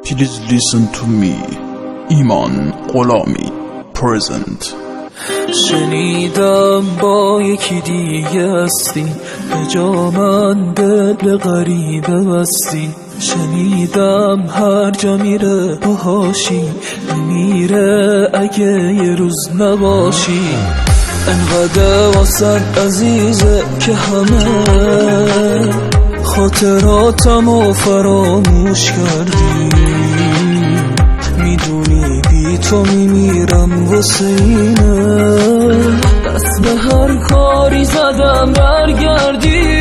Please listen to me. ایمان غلامی present. شنیدم با یکی دیگه هستی، به جا من دل غریبه بستی. شنیدم هر جا میره باهاشی، میمیره اگه یه روز نباشی. انقدر واسد عزیزه که همه خاطراتمو فراموش کردی. میدونی بی تو میمیرم واسه اینه، دست به هر کاری زدم برگردی.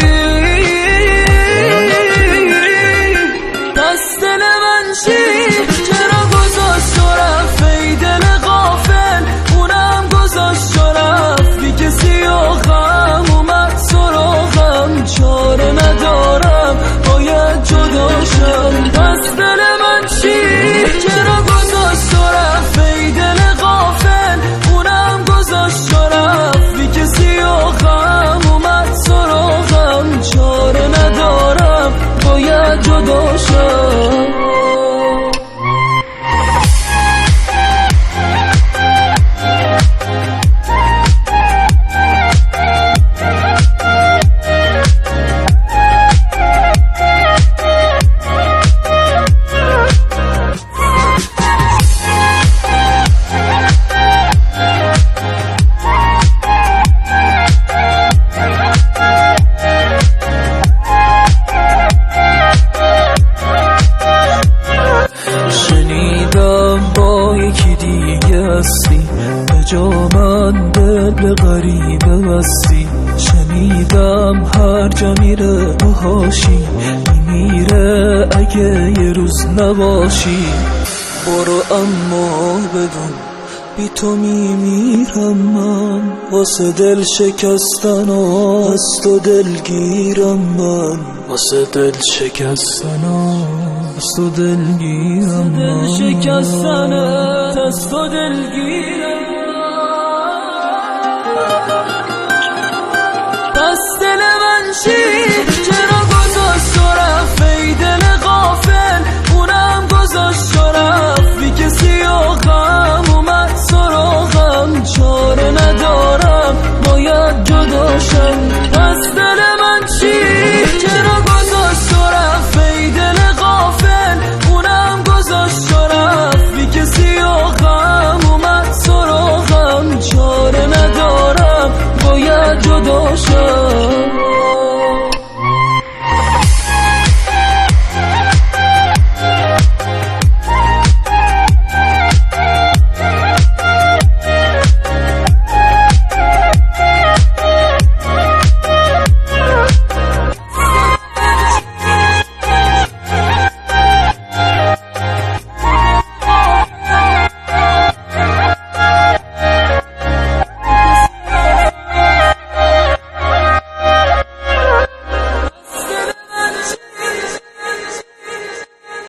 دست دل من چی؟ چرا گذاشت تو رفت ای دل غافل؟ اونم گذاشت تو رفت بی کسی آخم اومد سراغم. چاره ندارم باید جدا شم. دست دل من چی؟ چرا گذاشت تو رفت ای دل غافل؟ اونم گذاشت تو رفت بی کسی آخم اومد سراغم. چاره ندارم باید جدا شم. به جا من دل غریبه بستی. شنیدم هر جا میره باهاشی، میمیره اگه یه روز نباشی. برو اما بدون بی تو میمیرم من، واسه دل شکستن و از تو دلگیرم من. واسه دل شکستن و از تو دلگیرم من. دل شکستن از تو دلگیرم.